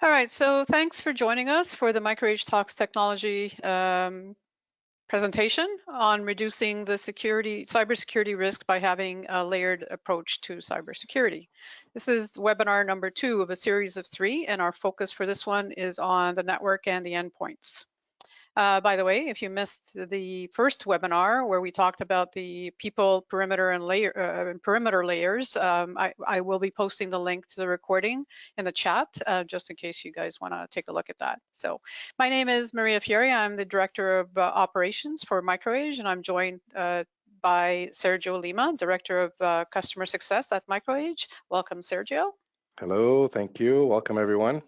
All right, so thanks for joining us for the MicroH Talks Technology presentation on reducing the cybersecurity risks by having a layered approach to cybersecurity. This is webinar number 2 of a series of 3, and our focus for this one is on the network and the endpoints. By the way, if you missed the first webinar where we talked about the people perimeter and perimeter layers, I will be posting the link to the recording in the chat, just in case you guys want to take a look at that. So my name is Maria Fieri. I'm the Director of Operations for MicroH, and I'm joined by Sergio Lima, Director of Customer Success at MicroH. Welcome, Sergio. Hello, thank you. Welcome, everyone.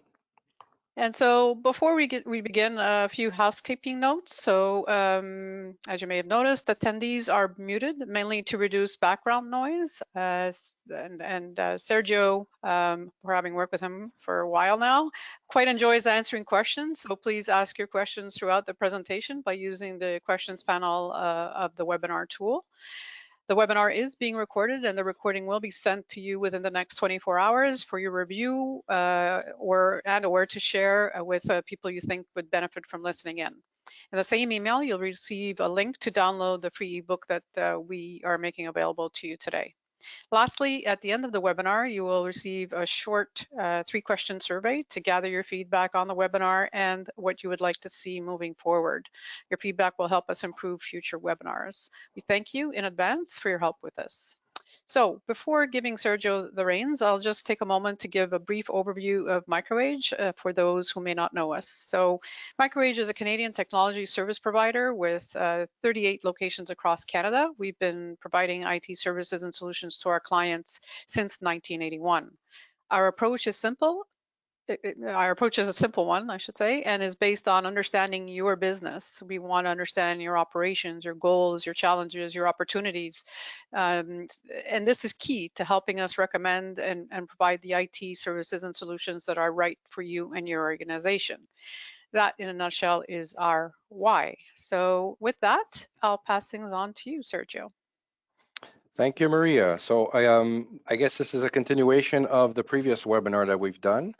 And so before we begin, a few housekeeping notes. So as you may have noticed, attendees are muted, mainly to reduce background noise. Sergio, we're having worked with him for a while now, quite enjoys answering questions. So please ask your questions throughout the presentation by using the questions panel of the webinar tool. The webinar is being recorded, and the recording will be sent to you within the next 24 hours for your review or to share with people you think would benefit from listening in. In the same email, you'll receive a link to download the free ebook that we are making available to you today. Lastly, at the end of the webinar, you will receive a short 3-question survey to gather your feedback on the webinar and what you would like to see moving forward. Your feedback will help us improve future webinars. We thank you in advance for your help with this. So before giving Sergio the reins, I'll just take a moment to give a brief overview of MicroH for those who may not know us. So MicroH is a Canadian technology service provider with 38 locations across Canada. We've been providing IT services and solutions to our clients since 1981. Our approach is simple. Our approach is a simple one, I should say, and is based on understanding your business. We want to understand your operations, your goals, your challenges, your opportunities. And this is key to helping us recommend and provide the IT services and solutions that are right for you and your organization. That, in a nutshell, is our why. So with that, I'll pass things on to you, Sergio. Thank you, Maria. So I guess this is a continuation of the previous webinar that we've done.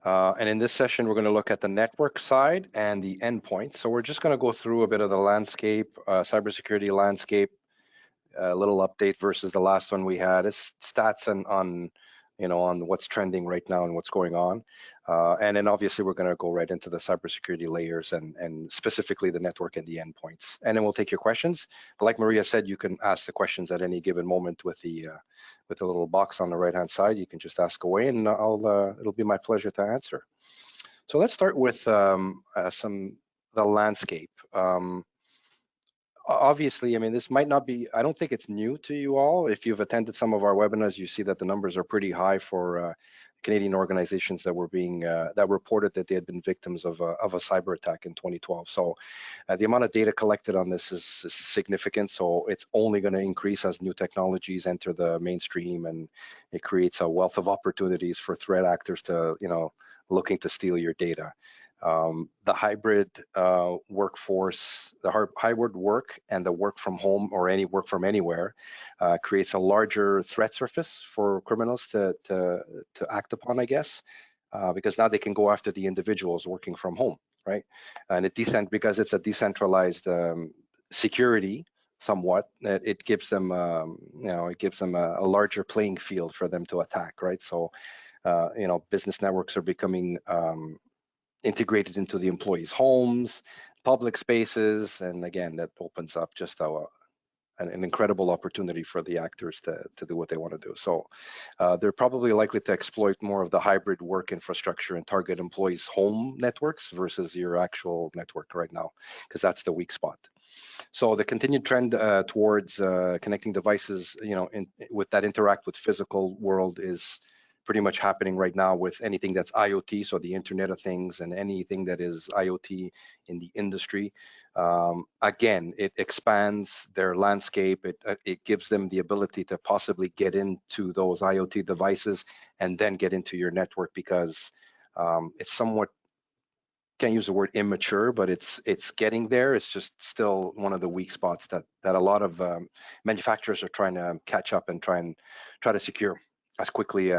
And in this session, we're going to look at the network side and the endpoint. So we're just going to go through a bit of the landscape, cybersecurity landscape, a little update versus the last one we had. It's stats on what's trending right now and what's going on. And then obviously we're going to go right into the cybersecurity layers and specifically the network and the endpoints. And then we'll take your questions. But like Maria said, you can ask the questions at any given moment with the little box on the right-hand side. You can just ask away, and it'll be my pleasure to answer. So let's start with the landscape. Obviously, I mean, this might not be, I don't think it's new to you all. If you've attended some of our webinars, you see that the numbers are pretty high for Canadian organizations that were that reported that they had been victims of a cyber attack in 2012. So the amount of data collected on this is significant. So it's only going to increase as new technologies enter the mainstream, and it creates a wealth of opportunities for threat actors to, looking to steal your data. The hybrid workforce, the hybrid work and the work from home or any work from anywhere creates a larger threat surface for criminals to act upon, I guess, because now they can go after the individuals working from home, right? And because it's a decentralized security, somewhat, it gives them, a larger playing field for them to attack, right? So, business networks are becoming integrated into the employees' homes, public spaces, and again, that opens up just an incredible opportunity for the actors to do what they want to do. So they're probably likely to exploit more of the hybrid work infrastructure and target employees' home networks versus your actual network right now, because that's the weak spot. So the continued trend towards connecting devices, with that interact with physical world is pretty much happening right now with anything that's IoT, so the Internet of Things, and anything that is IoT in the industry. Again, it expands their landscape. It gives them the ability to possibly get into those IoT devices and then get into your network, because it's somewhat, can't use the word immature, but it's getting there. It's just still one of the weak spots that a lot of manufacturers are trying to catch up and try to secure. as quickly,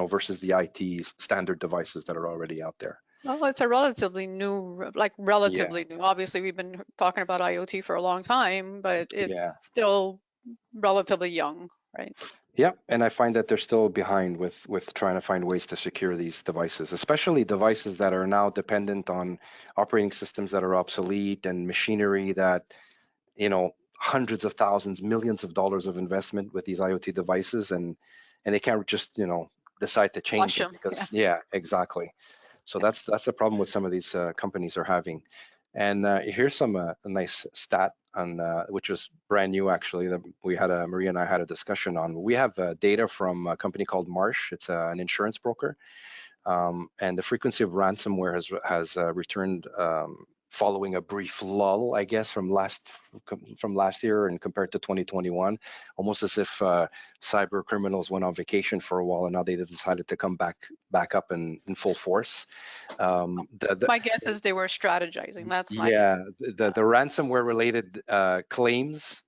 versus the IT standard devices that are already out there. Well, it's a relatively new, like Yeah, relatively new. Obviously, we've been talking about IoT for a long time, but yeah, it's still relatively young, right? yeah. And I find that they're still behind with trying to find ways to secure these devices, especially devices that are now dependent on operating systems that are obsolete and machinery that, hundreds of thousands, millions of dollars of investment with these IoT devices, and they can't just, decide to change Flush them them, yeah. because, yeah, exactly. So Yeah. that's the problem with some of these companies are having. And here's some a nice stat on which was brand new actually that we had Maria and I had a discussion on. We have data from a company called Marsh. It's an insurance broker, and the frequency of ransomware has returned following a brief lull, I guess, from last year and compared to 2021, almost as if cyber criminals went on vacation for a while and now they decided to come back up in full force. The My guess is they were strategizing. That's my guess. Yeah, the ransomware related claims,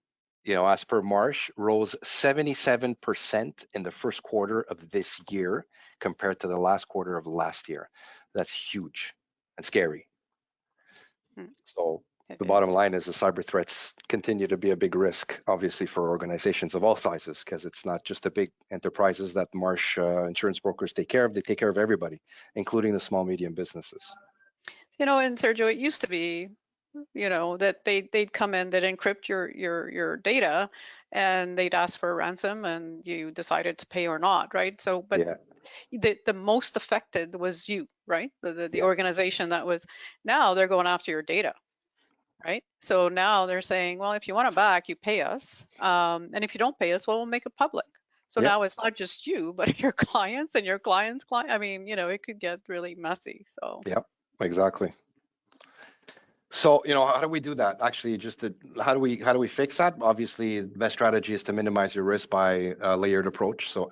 as per Marsh, rose 77% in the first quarter of this year compared to the last quarter of last year. That's huge and scary. Mm, So it the bottom is. line is the cyber threats continue to be a big risk, obviously, for organizations of all sizes, because it's not just the big enterprises that Marsh insurance brokers take care of. They take care of everybody, including the small, medium businesses. And Sergio, it used to be, that they'd come in, they'd encrypt your data, and they'd ask for a ransom, and you decided to pay or not, right? So, but Yeah, the most affected was you, right? The yeah, organization that was. Now they're going after your data, right? So now they're saying, well, if you want it back, you pay us, and if you don't pay us, well, we'll make it public. So yeah, now it's not just you, but your clients and your clients' client. I mean, it could get really messy. So yeah, exactly. So, how do we do that? Actually, how do we fix that? Obviously, the best strategy is to minimize your risk by a layered approach. So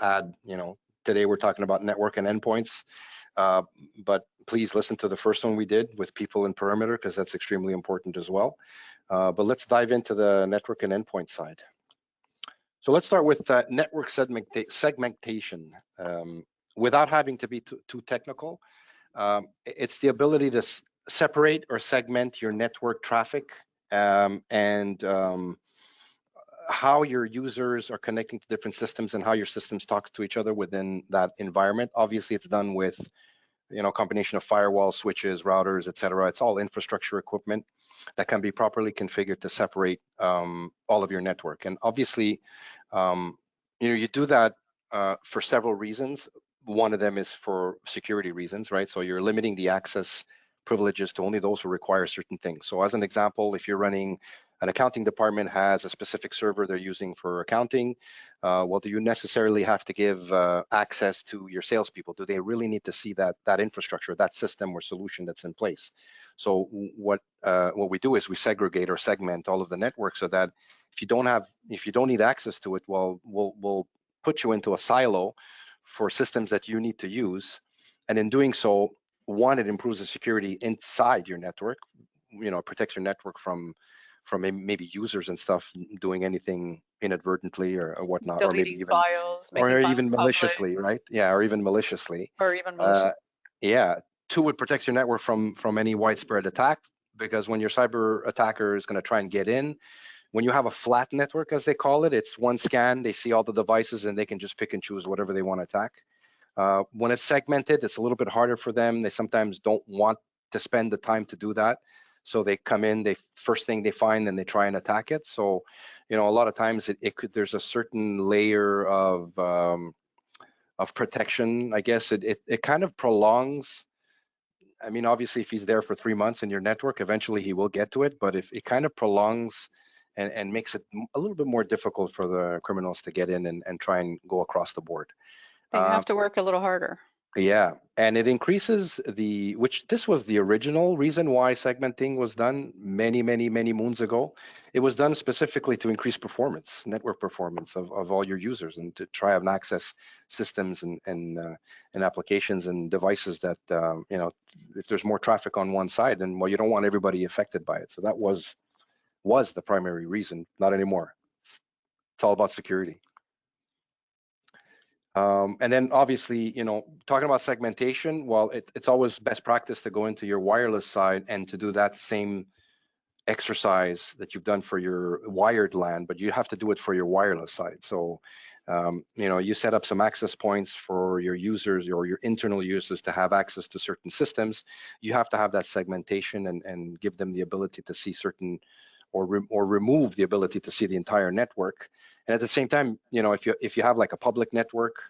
today we're talking about network and endpoints, uh, but please listen to the first one we did with people in perimeter because that's extremely important as well. But let's dive into the network and endpoint side. So let's start with network segmentation. Without having to be too technical, it's the ability to separate or segment your network traffic, and how your users are connecting to different systems and how your systems talk to each other within that environment. Obviously, it's done with combination of firewall switches, routers, etc. It's all infrastructure equipment that can be properly configured to separate all of your network. And obviously, you do that for several reasons. One of them is for security reasons, right? So you're limiting the access privileges to only those who require certain things. So as an example, if you're running an accounting department has a specific server they're using for accounting, well, do you necessarily have to give access to your salespeople? Do they really need to see that infrastructure, that system or solution that's in place? So what we do is we segregate or segment all of the network so that if you don't need access to it, well, we'll put you into a silo for systems that you need to use, and in doing so, one, it improves the security inside your network. Protects your network from maybe users and stuff doing anything inadvertently or whatnot, or maybe deleting even files, making or files even public, maliciously, right? Yeah, or even maliciously. or even Uh, malicious. yeah. Two, it protects your network from any widespread attack, because when your cyber attacker is going to try and get in, when you have a flat network, as they call it, it's one scan, they see all the devices and they can just pick and choose whatever they want to attack. When it's segmented, it's a little bit harder for them. They sometimes don't want to spend the time to do that. So they come in, they first thing they find and they try and attack it. So, a lot of times there's a certain layer of protection. I guess it kind of prolongs. I mean, obviously, if he's there for 3 months in your network, eventually he will get to it. But if it kind of prolongs and makes it a little bit more difficult for the criminals to get in and try and go across the board. They Um, have to work a little harder. yeah, and it increases which this was the original reason why segmenting was done many, many, many moons ago. It was done specifically to increase performance, network performance of all your users, and to try and access systems and applications and devices that, if there's more traffic on one side, then, well, you don't want everybody affected by it. So that was the primary reason, not anymore. It's all about security. And then obviously, talking about segmentation, well, it's always best practice to go into your wireless side and to do that same exercise that you've done for your wired LAN, but you have to do it for your wireless side. So, you set up some access points for your users or your internal users to have access to certain systems. You have to have that segmentation and give them the ability to see certain or remove the ability to see the entire network. And at the same time, if you have like a public network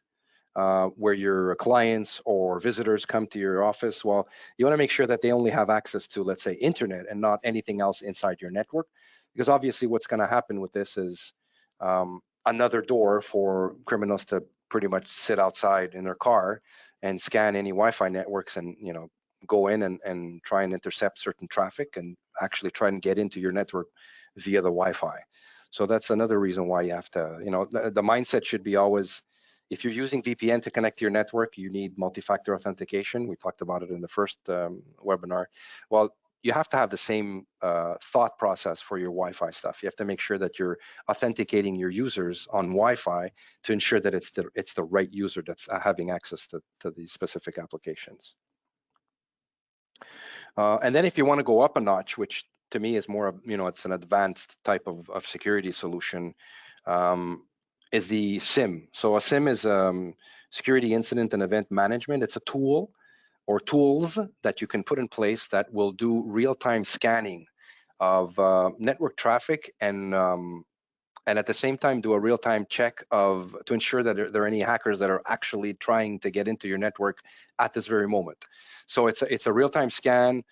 where your clients or visitors come to your office, well, you want to make sure that they only have access to, let's say, internet and not anything else inside your network. Because obviously what's going to happen with this is another door for criminals to pretty much sit outside in their car and scan any Wi-Fi networks and, go in and try and intercept certain traffic and actually try and get into your network via the Wi-Fi. So that's another reason why you have to, the mindset should be always, if you're using VPN to connect to your network, you need multi-factor authentication. We talked about it in the first webinar. Well, you have to have the same thought process for your Wi-Fi stuff. You have to make sure that you're authenticating your users on Wi-Fi to ensure that it's the right user that's having access to these specific applications. And then if you want to go up a notch, which to me is more of, it's an advanced type of security solution, is the SIM. So a SIM is security incident and event management. It's a tool or tools that you can put in place that will do real-time scanning of network traffic and at the same time do a real-time check to ensure that there are any hackers that are actually trying to get into your network at this very moment. So it's a real-time scan,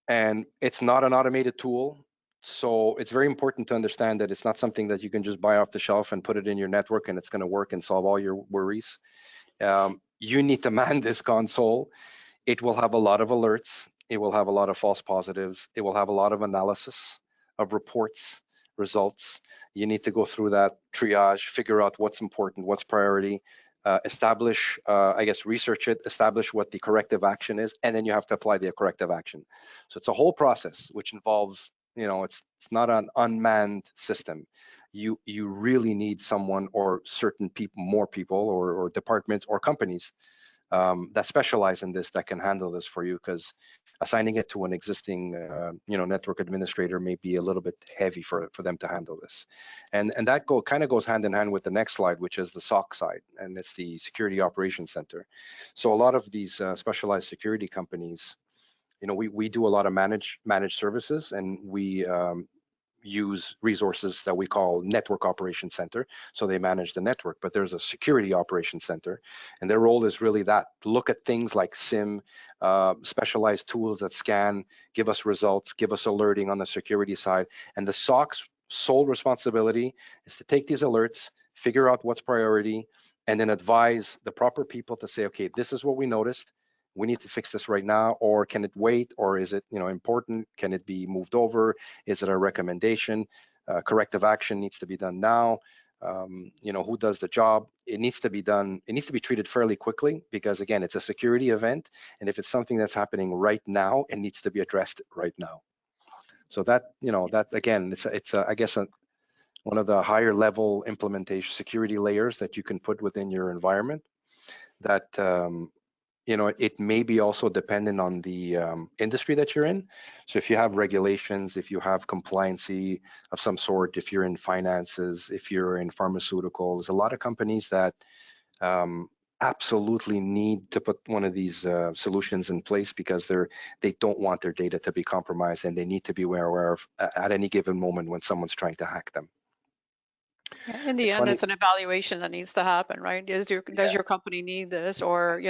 and it's not an automated tool. So it's very important to understand that it's not something that you can just buy off the shelf and put it in your network and it's going to work and solve all your worries. You need to man this console. It will have a lot of alerts. It will have a lot of false positives. It will have a lot of analysis of reports, results. You need to go through that triage, figure out what's important, what's priority, establish, research it, establish what the corrective action is, and then you have to apply the corrective action. So it's a whole process which involves, it's not an unmanned system. You really need someone or certain people, more people or departments or companies that specialize in this that can handle this for you, because assigning it to an existing network administrator may be a little bit heavy for them to handle this. And that kind of goes hand in hand with the next slide, which is the SOC side, and it's the Security Operations Center. So a lot of these specialized security companies, we do a lot of managed services, and we use resources that we call Network Operations Center. So they manage the network, but there's a Security Operations Center, and their role is really that: look at things like SIM, specialized tools that scan, give us results, give us alerting on the security side. And the SOC's sole responsibility is to take these alerts, figure out what's priority, and then advise the proper people to say, okay, this is what we noticed. We need to fix this right now, or can it wait, or is it important? Can it be moved over? Is it a recommendation? Corrective action needs to be done now. Who does the job? It needs to be done. It needs to be treated fairly quickly, because again, it's a security event, and if it's something that's happening right now, it needs to be addressed right now. So that again, it's I guess one of the higher level implementation security layers that you can put within your environment. That it may be also dependent on the industry that you're in. So if you have regulations, if you have compliancy of some sort, if you're in finances, if you're in pharmaceuticals, a lot of companies that absolutely need to put one of these solutions in place, because they don't want their data to be compromised, and they need to be aware of at any given moment when someone's trying to hack them. Yeah, in the It's end, funny. it's an evaluation that needs to happen, right? Does Yeah. your company need this? Or,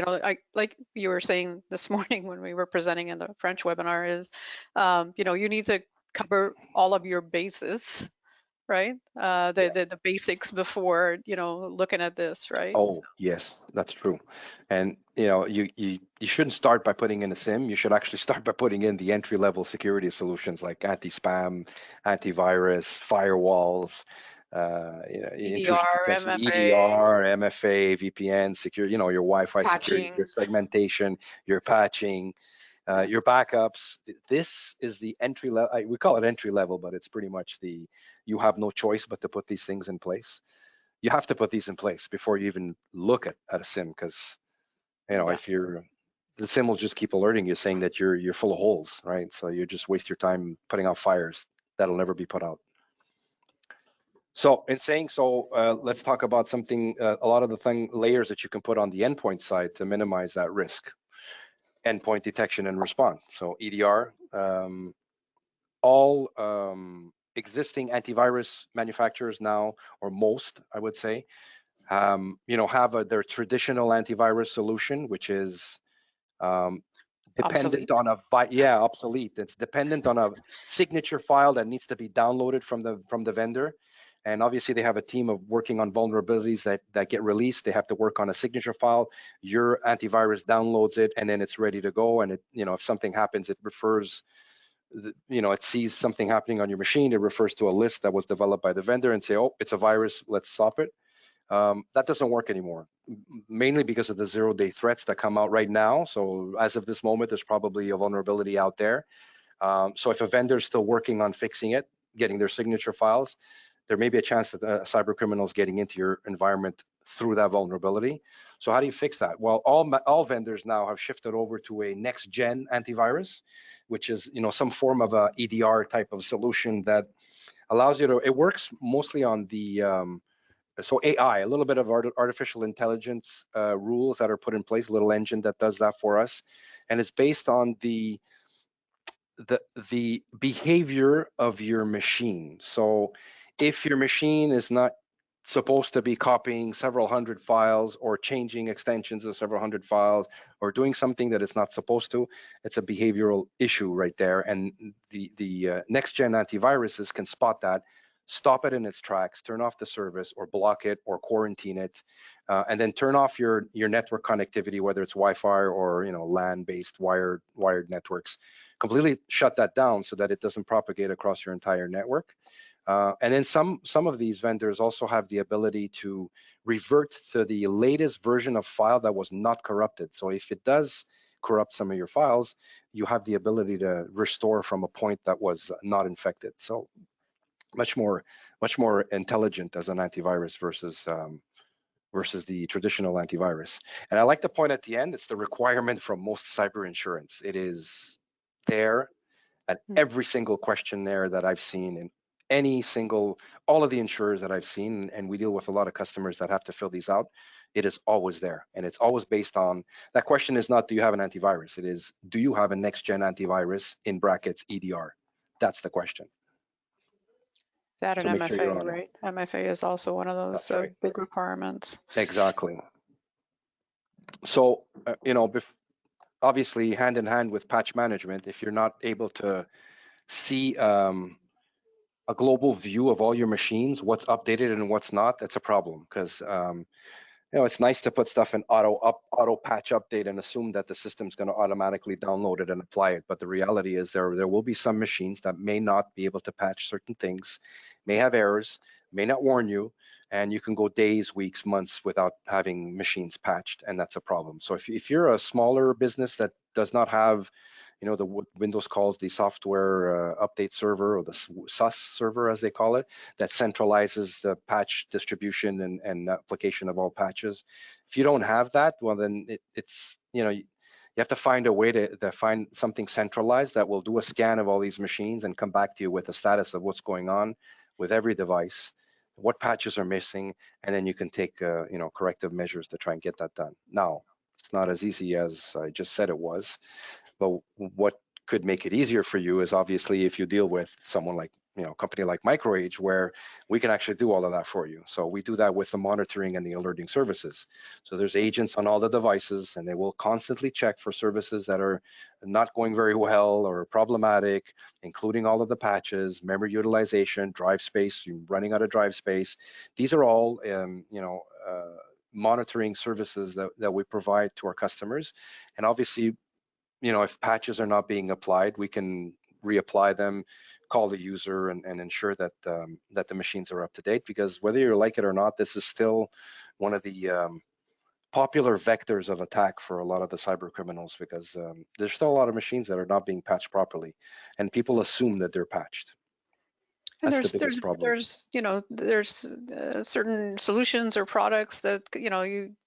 like you were saying this morning when we were presenting in the French webinar is, you need to cover all of your bases, right? The basics before, looking at this, right? Oh, yes, that's true. And you shouldn't start by putting in a SIM. You should actually start by putting in the entry-level security solutions like anti-spam, antivirus, firewalls, intrusion EDR, detection, MFA, EDR, MFA, VPN, security, your Wi-Fi security, your patching. segmentation, your patching, your backups. This is the entry level. We call it entry level, but it's pretty much you have no choice but to put these things in place. you have to put these in place before you even look at a SIM, because Yeah, if the SIM will just keep alerting you saying that you're full of holes, right? So you just waste your time putting out fires that'll never be put out. So in saying so, let's talk about something, a lot of the layers that you can put on the endpoint side to minimize that risk. Endpoint detection and response. So EDR, all existing antivirus manufacturers now, or most, I would say, have their traditional antivirus solution, which is um, dependent obsolete. on obsolete. It's dependent on a signature file that needs to be downloaded from the vendor. And obviously they have a team of working on vulnerabilities that get released. They have to work on a signature file. Your antivirus downloads it, and then it's ready to go. And if something happens, it refers, it sees something happening on your machine. It refers to a list that was developed by the vendor and say, oh, it's a virus, let's stop it. That doesn't work anymore, mainly because of the zero-day threats that come out right now. So as of this moment, there's probably a vulnerability out there. So if a vendor is still working on fixing it, getting their signature files, there may be a chance that cyber criminals getting into your environment through that vulnerability. So how do you fix that? Well, all vendors now have shifted over to a next-gen antivirus, which is some form of a EDR type of solution that allows you to. It works mostly on the so AI, a little bit of artificial intelligence rules that are put in place, a little engine that does that for us, and it's based on the behavior of your machine. So if your machine is not supposed to be copying several hundred files or changing extensions of several hundred files or doing something that it's not supposed to, it's a behavioral issue right there. And the next gen antiviruses can spot that, stop it in its tracks, turn off the service or block it or quarantine it, and then turn off your network connectivity, whether it's Wi-Fi or LAN-based wired networks. Completely shut that down so that it doesn't propagate across your entire network. And then some of these vendors also have the ability to revert to the latest version of file that was not corrupted. So if it does corrupt some of your files, you have the ability to restore from a point that was not infected. So much more intelligent as an antivirus versus the traditional antivirus. And I like the point at the end, it's the requirement from most cyber insurance. It is there at Mm. every single questionnaire that I've seen in all of the insurers that I've seen, and we deal with a lot of customers that have to fill these out. It is always there, and it's always based on, that question is not, do you have an antivirus? It is, do you have a next gen antivirus, in brackets EDR? That's the question. That So and make sure you're MFA, on it. right? MFA is also one of those That's right. big requirements. Exactly. So, obviously hand in hand with patch management, if you're not able to see a global view of all your machines, what's updated and what's not, that's a problem, because it's nice to put stuff in auto patch update and assume that the system's going to automatically download it and apply it. But the reality is there will be some machines that may not be able to patch certain things, may have errors, may not warn you, and you can go days, weeks, months without having machines patched, and that's a problem. So if you're a smaller business that does not have the Windows calls the software update server, or the SUS server as they call it, that centralizes the patch distribution and application of all patches. If you don't have that, well then it's you have to find a way to find something centralized that will do a scan of all these machines and come back to you with the status of what's going on with every device, what patches are missing, and then you can take corrective measures to try and get that done. Now, it's not as easy as I just said it was. But what could make it easier for you is obviously if you deal with someone like, a company like MicroAge, where we can actually do all of that for you. So we do that with the monitoring and the alerting services. So there's agents on all the devices, and they will constantly check for services that are not going very well or problematic, including all of the patches, memory utilization, drive space, you running out of drive space. These are all, monitoring services that we provide to our customers. And obviously, if patches are not being applied, we can reapply them, call the user, and ensure that that the machines are up to date. Because whether you like it or not, this is still one of the popular vectors of attack for a lot of the cyber criminals, because there's still a lot of machines that are not being patched properly, and people assume that they're patched. And That's the biggest problem. there's certain solutions or products that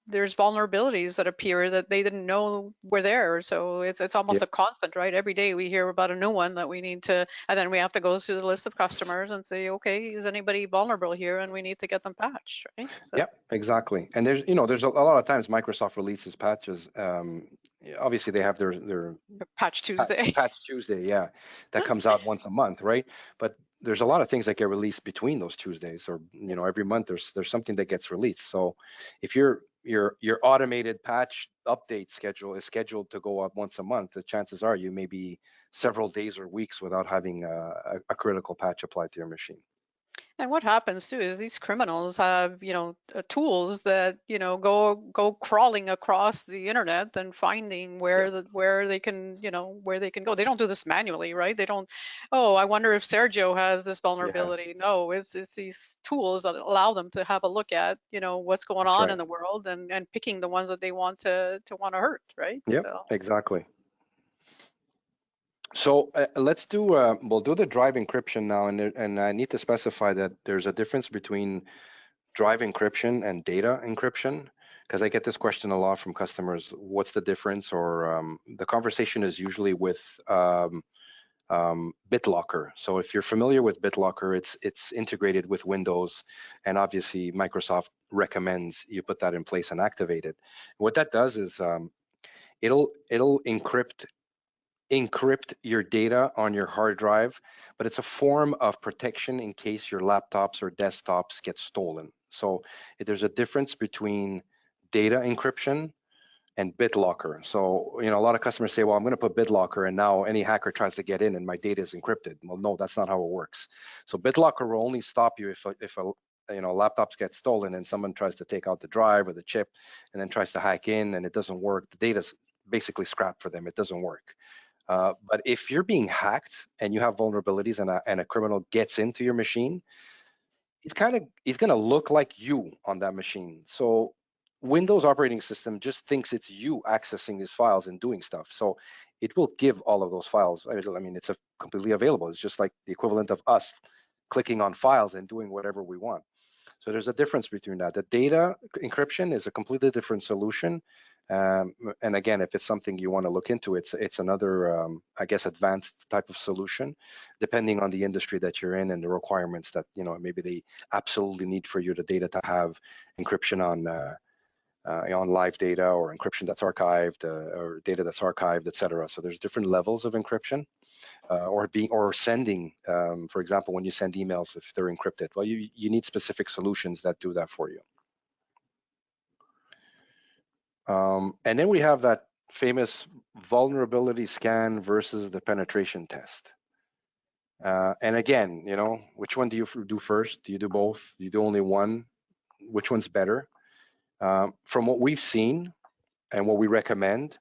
there's vulnerabilities that appear that they didn't know were there. So it's almost Yeah, a constant, right? Every day we hear about a new one that we need to, and then we have to go through the list of customers and say, okay, is anybody vulnerable here? And we need to get them patched, right? So yeah, exactly. And there's a lot of times Microsoft releases patches. Obviously, they have their Patch Tuesday. Patch Tuesday, yeah, that comes out once a month, right? But there's a lot of things that get released between those Tuesdays, or every month there's something that gets released. So if your automated patch update schedule is scheduled to go up once a month, the chances are you may be several days or weeks without having a critical patch applied to your machine. And what happens too is these criminals have, tools that, go crawling across the internet and finding Yeah, where they can, where they can go. They don't do this manually, right? They don't, oh, I wonder if Sergio has this yeah, vulnerability. No, it's these tools that allow them to have a look at, what's going that's on right. in the world and picking the ones that they want to hurt, right? Yep, So exactly. So we'll do the drive encryption now, and I need to specify that there's a difference between drive encryption and data encryption, because I get this question a lot from customers. What's the difference? Or the conversation is usually with BitLocker. So if you're familiar with BitLocker, it's integrated with Windows, and obviously Microsoft recommends you put that in place and activate it. What that does is it'll encrypt your data on your hard drive, but it's a form of protection in case your laptops or desktops get stolen. So there's a difference between data encryption and BitLocker. So, a lot of customers say, well, I'm going to put BitLocker and now any hacker tries to get in and my data is encrypted. Well, no, that's not how it works. So BitLocker will only stop you if laptops get stolen and someone tries to take out the drive or the chip and then tries to hack in and it doesn't work. The data's basically scrapped for them. It doesn't work. But if you're being hacked and you have vulnerabilities and a criminal gets into your machine, he's going to look like you on that machine. So Windows operating system just thinks it's you accessing these files and doing stuff. So it will give all of those files. I mean, it's completely available. It's just like the equivalent of us clicking on files and doing whatever we want. So there's a difference between that. The data encryption is a completely different solution. And again, if it's something you want to look into, it's another, I guess, advanced type of solution, depending on the industry that you're in and the requirements that, maybe they absolutely need for your data to have encryption on live data or encryption that's archived or data that's archived, et cetera. So there's different levels of encryption. Or sending, for example, when you send emails, if they're encrypted, well, you need specific solutions that do that for you. And then we have that famous vulnerability scan versus the penetration test. And again, which one do you do first? Do you do both? Do you do only one? Which one's better? From what we've seen and what we recommend,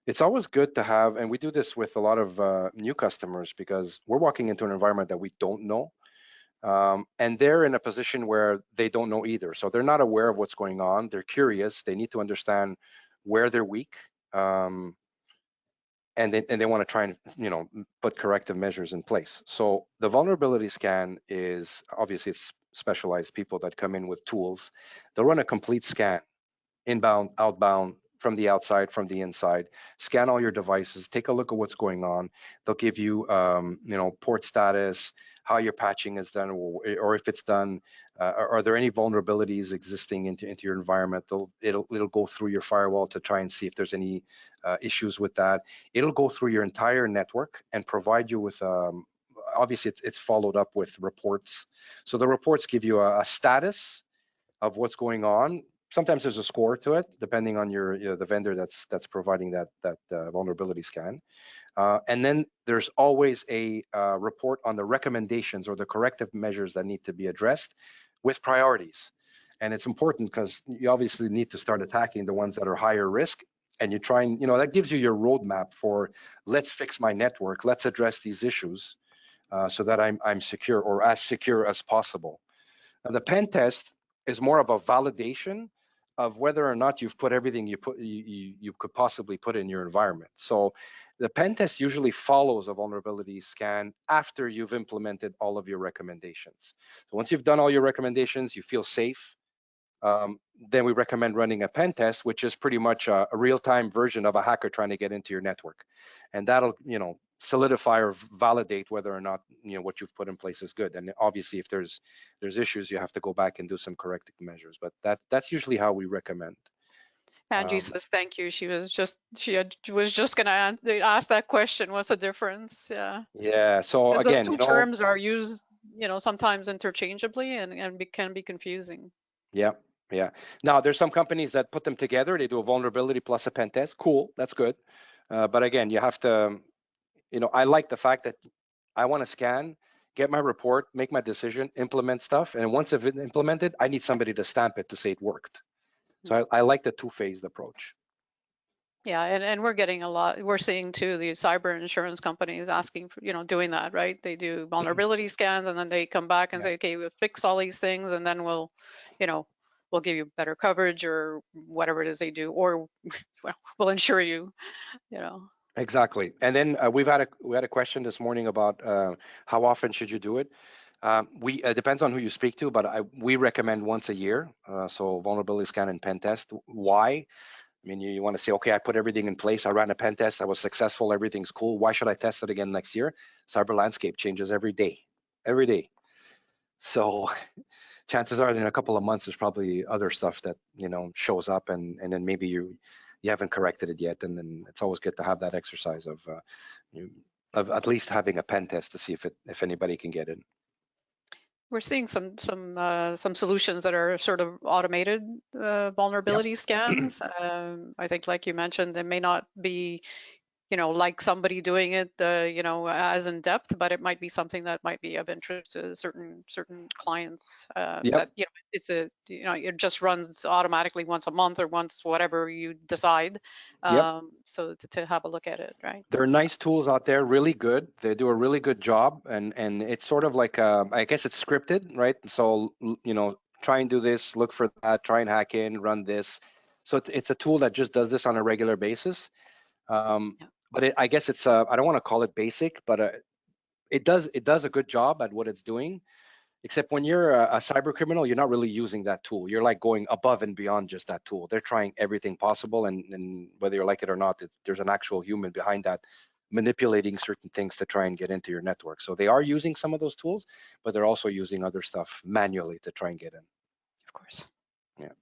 it's always good to have, and we do this with a lot of new customers because we're walking into an environment that we don't know. And they're in a position where they don't know either. So they're not aware of what's going on. They're curious. They need to understand where they're weak. And they want to try and put corrective measures in place. So the vulnerability scan is obviously it's specialized people that come in with tools. They'll run a complete scan, inbound, outbound, from the outside, from the inside, scan all your devices, take a look at what's going on. They'll give you, port status, how your patching is done, or if it's done, are there any vulnerabilities existing into your environment? It'll go through your firewall to try and see if there's any issues with that. It'll go through your entire network and provide you with, obviously it's followed up with reports. So the reports give you a status of what's going on. Sometimes there's a score to it, depending on the vendor that's providing that vulnerability scan. And then there's always a report on the recommendations or the corrective measures that need to be addressed with priorities. And it's important because you obviously need to start attacking the ones that are higher risk. And you try and, that gives you your roadmap for let's fix my network, let's address these issues so that I'm secure or as secure as possible. Now, the pen test is more of a validation of whether or not you've put everything you could possibly put in your environment. So the pen test usually follows a vulnerability scan after you've implemented all of your recommendations. So once you've done all your recommendations, you feel safe, then we recommend running a pen test, which is pretty much a real-time version of a hacker trying to get into your network. And that'll, solidify or validate whether or not, what you've put in place is good. And obviously, if there's issues, you have to go back and do some corrective measures. But that's usually how we recommend. Angie Um, says thank you. Was just gonna ask that question. What's the difference? Yeah, yeah. So because those again, two terms are used, sometimes interchangeably and can be confusing. yeah, yeah. Now there's some companies that put them together. They do a vulnerability plus a pen test. Cool, that's good. But again, you have to, I like the fact that I want to scan, get my report, make my decision, implement stuff, and once it's implemented, I need somebody to stamp it to say it worked. Mm. So I like the two-phased approach. Yeah, and we're getting a lot. We're seeing too the cyber insurance companies asking for, doing that, right? They do Mhm. vulnerability scans and then they come back and Yeah, say, okay, we'll fix all these things and then you know, we'll give you better coverage or whatever it is they do, or we'll insure you, you know. exactly. And then we had a question this morning about how often should you do it. We depends on who you speak to, but we recommend once a year. So vulnerability scan and pen test. Why? I mean, you want to say, okay, I put everything in place. I ran a pen test. I was successful. Everything's cool. Why should I test it again next year? Cyber landscape changes every day, every day. So chances are, in a couple of months, there's probably other stuff that shows up, and then maybe you haven't corrected it yet. And then it's always good to have that exercise you, of at least having a pen test to see if anybody can get in. We're seeing some solutions that are sort of automated Yep. vulnerability scans. I think, like you mentioned, they may not be, like somebody doing it, as in depth, but it might be something that might be of interest to certain clients. Yep. That it just runs automatically once a month or once whatever you decide. Yep. So to have a look at it, right? There are nice tools out there, really good. They do a really good job, and it's sort of like I guess it's scripted, right? So try and do this, look for that, try and hack in, run this. So it's a tool that just does this on a regular basis. Um, Yeah. but I guess it's I don't want to call it basic, but it does a good job at what it's doing. Except when you're a cyber criminal, you're not really using that tool. You're like going above and beyond just that tool. They're trying everything possible, and whether you like it or not, there's an actual human behind that manipulating certain things to try and get into your network. So they are using some of those tools, but they're also using other stuff manually to try and get in. Of course. Yeah.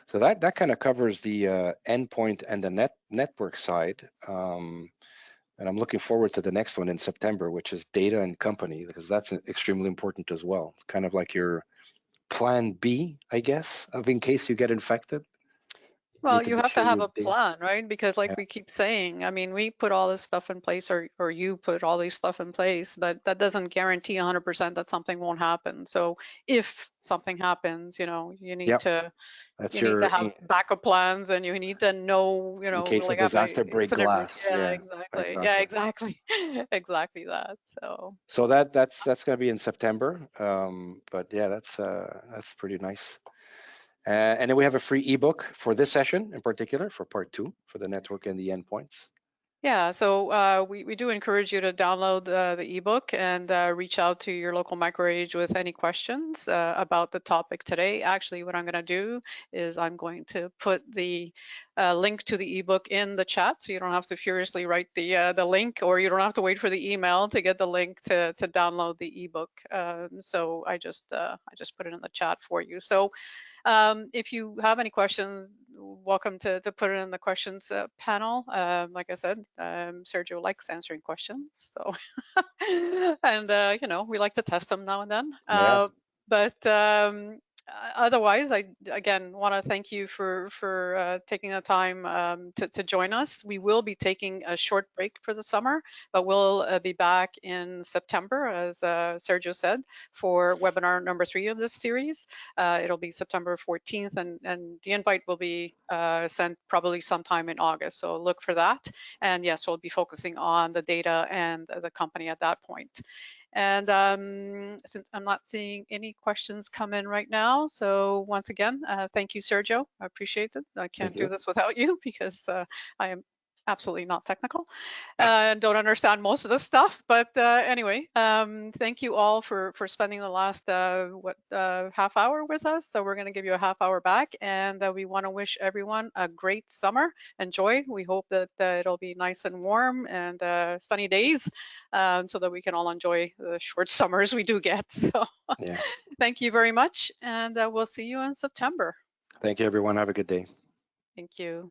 So that kind of covers the endpoint and the network side. And I'm looking forward to the next one in September, which is data and company, because that's extremely important as well. It's kind of like your plan B, I guess, of in case you get infected. You Well, need to you make have to sure have your a data. plan, right? Because like Yeah. we keep saying, I mean, we put all this stuff in place or you put all these stuff in place, but that doesn't guarantee 100% that something won't happen. So if something happens, you need Yep. to That's you need to your have backup plans and you need to know, in case of like have a disaster, break incident glass. yeah, Yeah, exactly. Yeah, exactly. exactly. Exactly that. So So that's going to be in September. But yeah, that's pretty nice. And then we have a free ebook for this session in particular for part 2 for the network and the endpoints. yeah, so we do encourage you to download the ebook and reach out to your local microage with any questions about the topic today. Actually, what I'm going to do is I'm going to put the link to the ebook in the chat, so you don't have to furiously write the link, or you don't have to wait for the email to get the link to download the ebook. So I just put it in the chat for you. So if you have any questions, welcome to put it in the questions panel. Like I said, Sergio likes answering questions, so and we like to test them now and then. Yeah. But otherwise, I again want to thank you for taking the time to join us. We will be taking a short break for the summer, but we'll be back in September, as Sergio said, for webinar number 3 of this series. It'll be September 14th, and the invite will be sent probably sometime in August. So look for that. And yes, we'll be focusing on the data and the company at that point. And since I'm not seeing any questions come in right now, so once again, thank you, Sergio. I appreciate it. I Thank can't do you. this without you because I am absolutely not technical and don't understand most of this stuff. But anyway, thank you all for spending the last half hour with us. So we're going to give you a half hour back, and we want to wish everyone a great summer. Enjoy. We hope that it'll be nice and warm and sunny days, so that we can all enjoy the short summers we do get. So Yeah. thank you very much, and we'll see you in September. Thank you, everyone. Have a good day. Thank you.